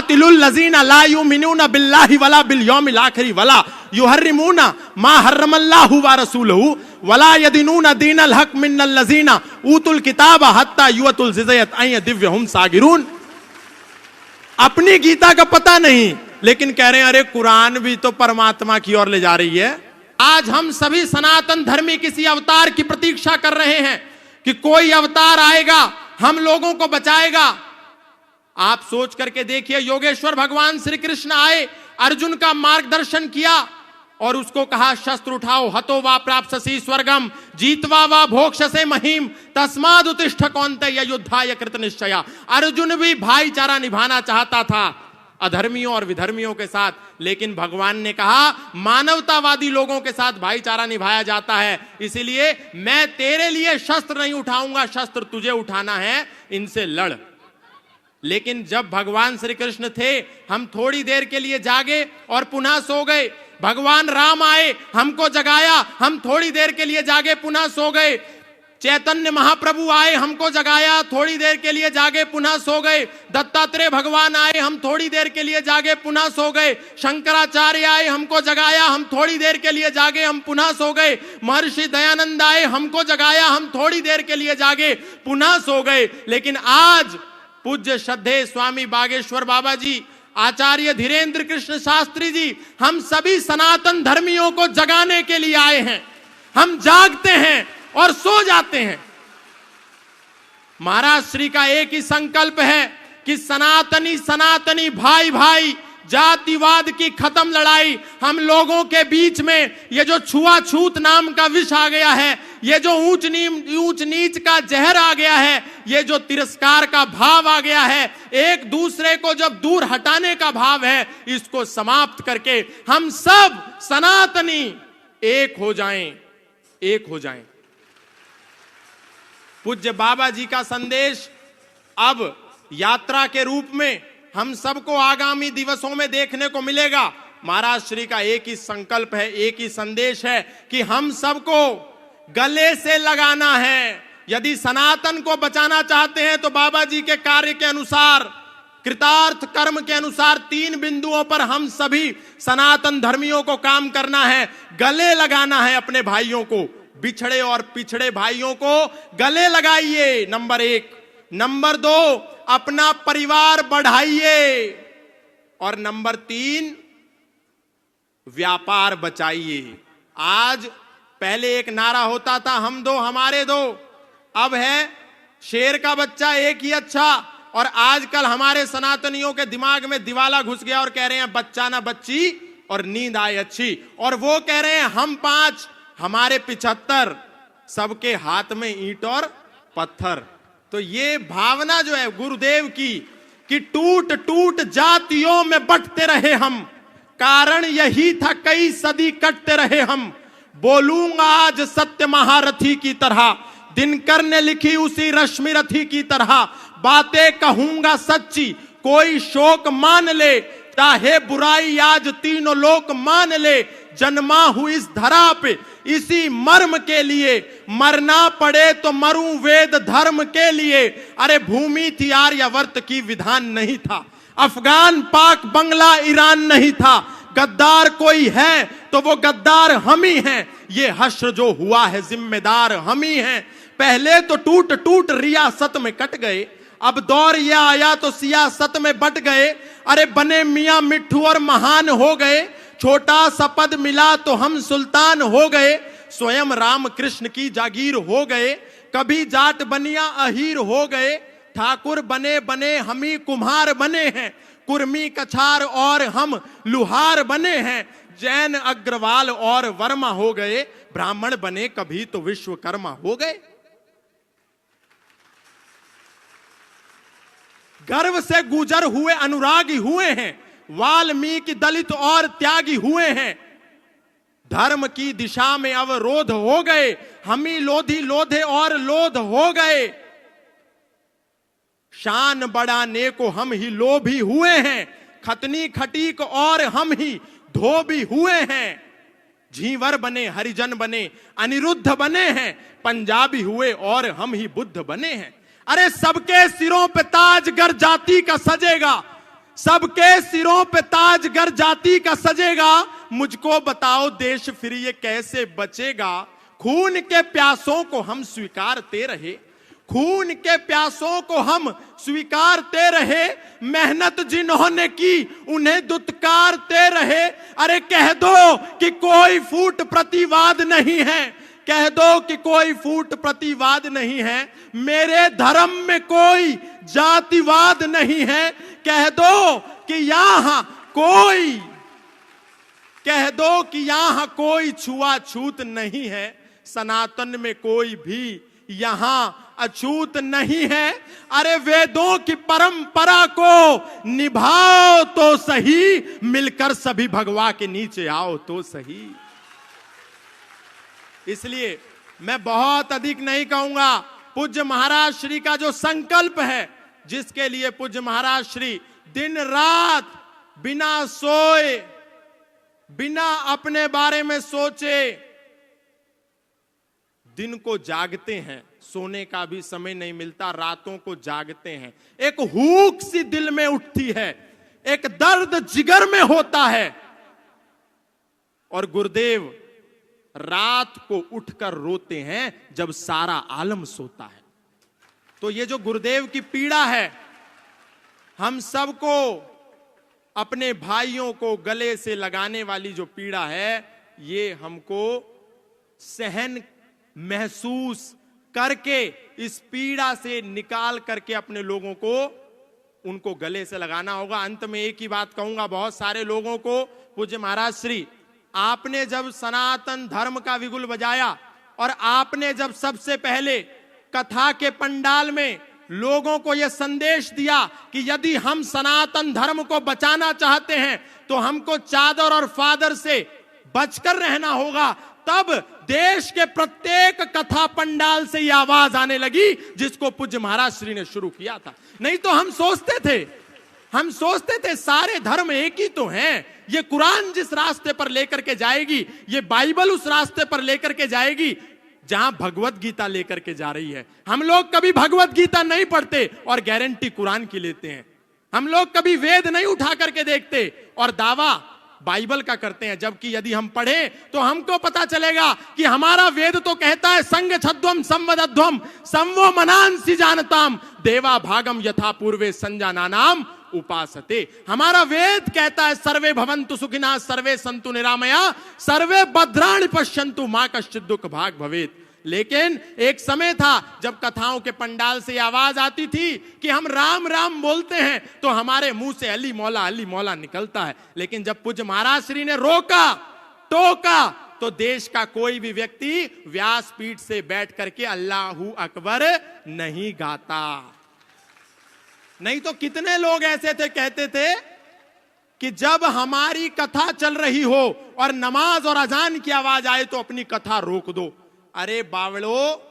कातिलुल लजीना ला युमिनूना बिल्लाहि वला बिल यौमिल आखिर वला युहर्रिमूना मा हर्रमल्लाहु व रसूलुहु वला यदीनूना दीनल हक मिनल लजीना ऊतुल किताब हत्ता युअतुल जिज़यत अय दिव्यहुम सागिरून। अपनी गीता का पता नहीं, लेकिन कह रहे हैं अरे कुरान भी तो परमात्मा की ओर ले जा रही है। आज हम सभी सनातन धर्मी किसी अवतार की प्रतीक्षा कर रहे हैं कि कोई अवतार आएगा, हम लोगों को बचाएगा। आप सोच करके देखिए, योगेश्वर भगवान श्री कृष्ण आए, अर्जुन का मार्गदर्शन किया और उसको कहा शस्त्र उठाओ, हतो वा प्राप्स्यसि स्वर्गम जीतवा वा भोक्ष्यसे महीम तस्माद् उत्तिष्ठ कौन्तेय युद्धाय कृत निश्चया। अर्जुन भी भाईचारा निभाना चाहता था अधर्मियों और विधर्मियों के साथ, लेकिन भगवान ने कहा मानवतावादी लोगों के साथ भाईचारा निभाया जाता है, इसीलिए मैं तेरे लिए शस्त्र नहीं उठाऊंगा, शस्त्र तुझे उठाना है, इनसे लड़। लेकिन जब भगवान श्री कृष्ण थे, हम थोड़ी देर के लिए जागे और पुनः सो गए। भगवान राम आए, हमको जगाया, हम थोड़ी देर के लिए जागे, पुनः सो गए। चैतन्य महाप्रभु आए, हमको जगाया, थोड़ी देर के लिए जागे, पुनः सो गए। दत्तात्रेय भगवान आए, हम थोड़ी देर के लिए जागे, पुनः सो गए। शंकराचार्य आए, हमको जगाया, हम थोड़ी देर के लिए जागे, हम पुनः सो गए। महर्षि दयानंद आए, हमको जगाया, हम थोड़ी देर के लिए जागे, पुनः सो गए। लेकिन आज पूज्य श्रद्धेय स्वामी बागेश्वर बाबा जी, आचार्य धीरेन्द्र कृष्ण शास्त्री जी, हम सभी सनातन धर्मियों को जगाने के लिए आए हैं। हम जागते हैं और सो जाते हैं। महाराज श्री का एक ही संकल्प है कि सनातनी सनातनी भाई भाई, जातिवाद की खत्म लड़ाई। हम लोगों के बीच में ये जो छुआछूत नाम का विष आ गया है, ये जो ऊंच नीच का जहर आ गया है, ये जो तिरस्कार का भाव आ गया है, एक दूसरे को जब दूर हटाने का भाव है, इसको समाप्त करके हम सब सनातनी एक हो जाएं, एक हो जाएं। पूज्य बाबा जी का संदेश अब यात्रा के रूप में हम सबको आगामी दिवसों में देखने को मिलेगा। महाराज श्री का एक ही संकल्प है, एक ही संदेश है कि हम सबको गले से लगाना है। यदि सनातन को बचाना चाहते हैं तो बाबा जी के कार्य के अनुसार, कृतार्थ कर्म के अनुसार 3 बिंदुओं पर हम सभी सनातन धर्मियों को काम करना है। गले लगाना है अपने भाइयों को, बिछड़े और पिछड़े भाइयों को गले लगाइए, नंबर 1। नंबर 2, अपना परिवार बढ़ाइए, और नंबर 3, व्यापार बचाइए। आज पहले एक नारा होता था, हम दो हमारे दो, अब है शेर का बच्चा एक ही अच्छा। और आजकल हमारे सनातनियों के दिमाग में दिवाला घुस गया और कह रहे हैं बच्चा ना बच्ची और नींद आए अच्छी, और वो कह रहे हैं हम 5 हमारे 75, सबके हाथ में ईंट और पत्थर। तो ये भावना जो है गुरुदेव की कि टूट टूट जातियों में बंटते रहे हम, कारण यही था कई सदी कटते रहे हम। बोलूंगा आज सत्य महारथी की तरह, दिनकर ने लिखी उसी रश्मि रथी की तरह। बातें कहूंगा सच्ची, कोई शोक मान ले, चाहे बुराई आज तीनों लोक मान ले। जन्मा हूं इस धरा पे इसी मर्म के लिए, मरना पड़े तो मरूं वेद धर्म के लिए। अरे भूमि थी आर्यावर्त की, विधान नहीं था। अफगान पाक बंगला ईरान नहीं था। गद्दार कोई है तो वो गद्दार हम ही हैं। ये हश्र जो हुआ है जिम्मेदार हम ही हैं। पहले तो टूट टूट रियासत में कट गए, अब दौर यह आया तो सियासत में बट गए। अरे बने मियां मिट्ठू और महान हो गए, छोटा सा पद मिला तो हम सुल्तान हो गए। स्वयं राम कृष्ण की जागीर हो गए, कभी जाट बनिया अहीर हो गए। ठाकुर बने बने हम ही कुम्हार बने हैं, कुर्मी कछार और हम लुहार बने हैं। जैन अग्रवाल और वर्मा हो गए, ब्राह्मण बने कभी तो विश्वकर्मा हो गए। गर्व से गुजर हुए अनुरागी हुए हैं, वाल्मीकि दलित और त्यागी हुए हैं। धर्म की दिशा में अवरोध हो गए, हम ही लोधी लोधे और लोध हो गए। शान बढ़ाने को हम ही लोभी हुए हैं, खतनी खटीक और हम ही धोबी हुए हैं। झींवर बने हरिजन बने अनिरुद्ध बने हैं, पंजाबी हुए और हम ही बुद्ध बने हैं। अरे सबके सिरों पे ताज गर जाति का सजेगा, सबके सिरों पे ताज गर जाति का सजेगा, मुझको बताओ देश फिर ये कैसे बचेगा। खून के प्यासों को हम स्वीकारते रहे, खून के प्यासों को हम स्वीकारते रहे, मेहनत जिन्होंने की उन्हें दुत्कारते रहे। अरे कह दो कि कोई फूट प्रतिवाद नहीं है, कह दो कि कोई फूट प्रतिवाद नहीं है, मेरे धर्म में कोई जातिवाद नहीं है। कह दो कि यहां कोई, कह दो कि यहां कोई छुआछूत नहीं है, सनातन में कोई भी यहां अछूत नहीं है। अरे वेदों की परंपरा को निभाओ तो सही, मिलकर सभी भगवा के नीचे आओ तो सही। इसलिए मैं बहुत अधिक नहीं कहूंगा, पूज्य महाराज श्री का जो संकल्प है, जिसके लिए पूज्य महाराज श्री दिन रात बिना सोए, बिना अपने बारे में सोचे दिन को जागते हैं, सोने का भी समय नहीं मिलता, रातों को जागते हैं। एक हूक सी दिल में उठती है, एक दर्द जिगर में होता है, और गुरुदेव रात को उठकर रोते हैं जब सारा आलम सोता है। तो ये जो गुरुदेव की पीड़ा है, हम सबको, अपने भाइयों को गले से लगाने वाली जो पीड़ा है, ये हमको सहन महसूस करके इस पीड़ा से निकाल करके अपने लोगों को, उनको गले से लगाना होगा। अंत में एक ही बात कहूंगा बहुत सारे लोगों को, पूज्य महाराज श्री, आपने जब सनातन धर्म का विगुल बजाया और आपने जब सबसे पहले कथा के पंडाल में लोगों को यह संदेश दिया कि यदि हम सनातन धर्म को बचाना चाहते हैं तो हमको चादर और फादर से बचकर रहना होगा, तब देश के प्रत्येक कथा पंडाल से यह आवाज आने लगी जिसको पूज्य महाराज श्री ने शुरू किया था। नहीं तो हम सोचते थे सारे धर्म एक ही तो हैं, ये कुरान जिस रास्ते पर लेकर के जाएगी, ये बाइबल उस रास्ते पर लेकर के जाएगी जहां भगवत गीता लेकर के जा रही है। हम लोग कभी भगवत गीता नहीं पढ़ते और गारंटी कुरान की लेते हैं। हम लोग कभी वेद नहीं उठा करके देखते और दावा बाइबल का करते हैं, जबकि यदि हम पढ़े तो हमको पता चलेगा कि हमारा वेद तो कहता है संग छद्वम संवदध्वम संवो मनांसि जानताम देवा भागम यथा पूर्वे संजानानाम उपासते। हमारा वेद कहता है सर्वे भवन्तु सुखिनः सर्वे सन्तु निरामया सर्वे भद्राणि पश्यन्तु मा कश्चित् दुःख भाग भवेत्। लेकिन एक समय था जब कथाओं के पंडाल से आवाज आती थी कि हम राम राम बोलते हैं तो हमारे मुंह से अली मौला निकलता है। लेकिन जब पूज्य महाराज श्री ने रोका टोका तो देश का कोई भी व्यक्ति व्यासपीठ से बैठ करके अल्लाहू अकबर नहीं गाता। नहीं तो कितने लोग ऐसे थे, कहते थे कि जब हमारी कथा चल रही हो और नमाज और अजान की आवाज आए तो अपनी कथा रोक दो। अरे बावड़ो,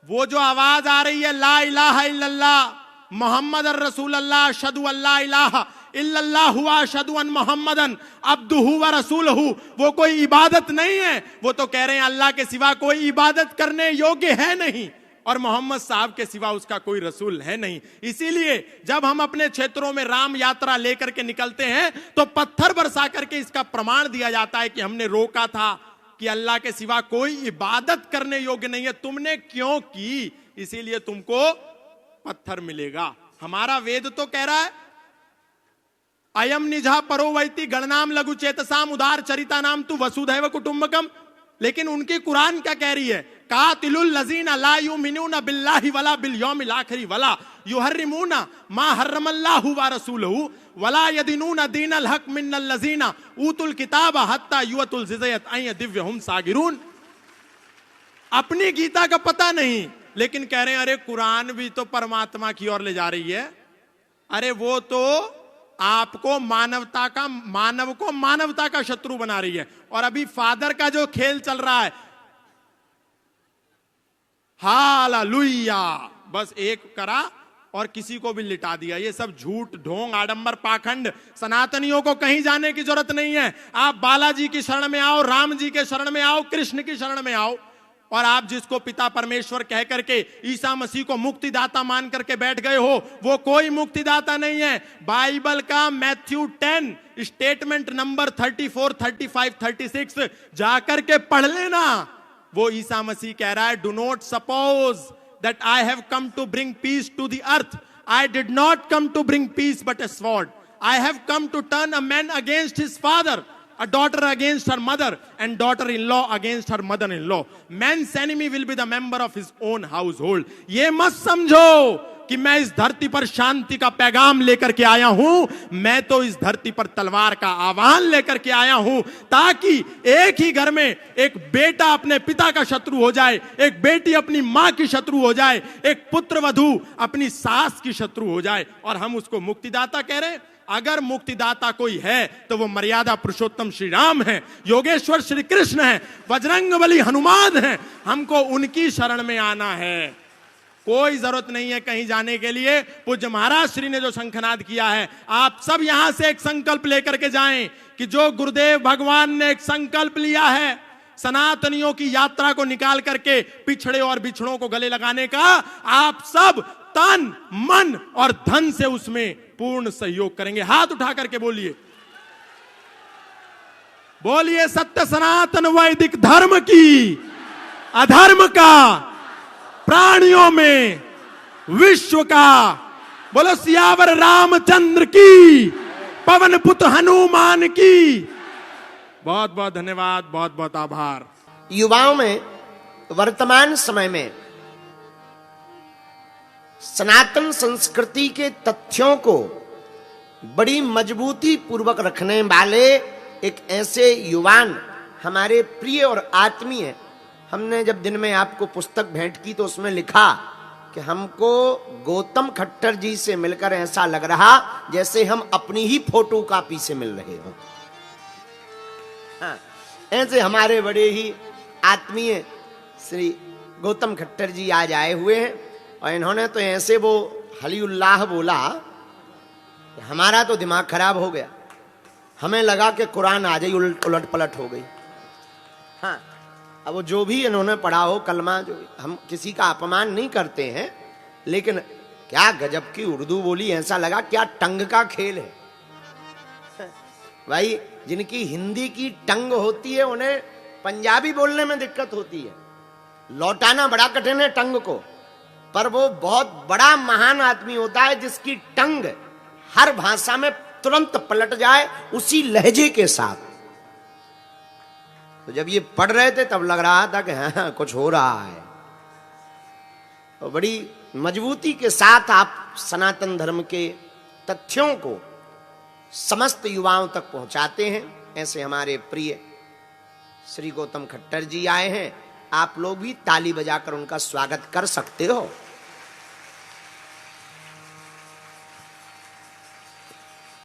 वो जो आवाज आ रही है ला इलाहा इल्लल्लाह मोहम्मद रसूलुल्लाह अशहदु अल्ला इलाहा इल्लल्लाह हुआ अशहदु अन मोहम्मदन अब्दुहु व रसूलहु, वो कोई इबादत नहीं है। वो तो कह रहे हैं अल्लाह के सिवा कोई इबादत करने योग्य है नहीं और मोहम्मद साहब के सिवा उसका कोई रसूल है नहीं। इसीलिए जब हम अपने क्षेत्रों में राम यात्रा लेकर के निकलते हैं तो पत्थर बरसा करके इसका प्रमाण दिया जाता है कि हमने रोका था कि अल्लाह के सिवा कोई इबादत करने योग्य नहीं है, तुमने क्यों की, इसीलिए तुमको पत्थर मिलेगा। हमारा वेद तो कह रहा है अयम निजा परो वैति गणनाम लघु चेतसाम उदार चरिता नाम तु वसुधैव कुटुंबकम। लेकिन उनकी कुरान क्या कह रही है, कातिलुल लजीना ला युमिनूना बिल्लाहि वला बिल यौमिल आखिर वला युहर्रिमूना मा हर्रमल्लाहु व रसूलहु वला यदीनूना दीनल हक मिनल लजीना ऊतुल किताब हत्ता युअतुल जिज़यत अय दिव्यहुम सागिरून। अपनी गीता का पता नहीं, लेकिन कह रहे हैं अरे कुरान भी तो परमात्मा की ओर ले जा रही है। अरे वो तो आपको मानवता का शत्रु बना रही है। और अभी फादर का जो खेल चल रहा है, हालेलुया, बस एक करा और किसी को भी लिटा दिया। ये सब झूठ ढोंग आडंबर पाखंड, सनातनियों को कहीं जाने की जरूरत नहीं है। आप बालाजी की शरण में आओ, राम जी के शरण में आओ, कृष्ण की शरण में आओ। और आप जिसको पिता परमेश्वर कह करके ईसा मसीह को मुक्तिदाता मान करके बैठ गए हो, वो कोई मुक्तिदाता नहीं है। बाइबल का मैथ्यू 10 स्टेटमेंट नंबर 34, 35, 36 जाकर के पढ़ लेना। वो ईसा मसीह कह रहा है, do not suppose that I have come to bring peace to the earth, I did not come to bring peace but a sword, I have come to turn a man against his father, a daughter against her mother, and daughter-in-law against her mother-in-law. Man's enemy will be the member of his own household. ये मत समझो कि मैं इस धरती पर शांति का पैगाम लेकर के आया हूं, मैं तो इस धरती पर तलवार का आह्वान लेकर के आया हूं, ताकि एक ही घर में एक बेटा अपने पिता का शत्रु हो जाए, एक बेटी अपनी मां की शत्रु हो जाए, एक पुत्र वधू अपनी सास की शत्रु हो जाए, और हम उसको मुक्तिदाता कह रहे हैं। अगर मुक्तिदाता कोई है तो वो मर्यादा पुरुषोत्तम श्री राम है, योगेश्वर श्री कृष्ण है, बजरंगबली हनुमान है। हमको उनकी शरण में आना है, कोई जरूरत नहीं है कहीं जाने के लिए। पूज्य महाराज श्री ने जो शंखनाद किया है, आप सब यहां से एक संकल्प लेकर के जाएं कि जो गुरुदेव भगवान ने एक संकल्प लिया है सनातनियों की यात्रा को निकाल करके पिछड़े और बिछड़ों को गले लगाने का, आप सब तन मन और धन से उसमें पूर्ण सहयोग करेंगे। हाथ उठा करके बोलिए, बोलिए सत्य सनातन वैदिक धर्म की, अधर्म का प्राणियों में, विश्व का। बोलो सियावर रामचंद्र की, पवन पुत्र हनुमान की। बहुत बहुत धन्यवाद, बहुत बहुत आभार। युवाओं में वर्तमान समय में सनातन संस्कृति के तथ्यों को बड़ी मजबूती पूर्वक रखने वाले एक ऐसे युवान हमारे प्रिय और आत्मीय, हमने जब दिन में आपको पुस्तक भेंट की तो उसमें लिखा कि हमको गौतम खट्टर जी से मिलकर ऐसा लग रहा जैसे हम अपनी ही फोटो कॉपी से मिल रहे हों। हाँ, ऐसे हमारे बड़े ही आत्मीय श्री गौतम खट्टर जी आज आए हुए हैं, और इन्होंने तो ऐसे वो हलीउल्लाह बोला, हमारा तो दिमाग खराब हो गया। हमें लगा कि कुरान आ जाए उलट पलट हो गई। हाँ, अब वो जो भी इन्होंने पढ़ा हो कलमा, जो हम किसी का अपमान नहीं करते हैं, लेकिन क्या गजब की उर्दू बोली, ऐसा लगा क्या टंग का खेल है। भाई जिनकी हिंदी की टंग होती है उन्हें पंजाबी बोलने में दिक्कत होती है, लौटाना बड़ा कठिन है टंग को, पर वो बहुत बड़ा महान आदमी होता है जिसकी टंग हर भाषा में तुरंत पलट जाए उसी लहजे के साथ। तो जब ये पढ़ रहे थे तब लग रहा था कि हाँ कुछ हो रहा है। तो बड़ी मजबूती के साथ आप सनातन धर्म के तथ्यों को समस्त युवाओं तक पहुंचाते हैं। ऐसे हमारे प्रिय श्री गौतम खट्टर जी आए हैं, आप लोग भी ताली बजाकर उनका स्वागत कर सकते हो।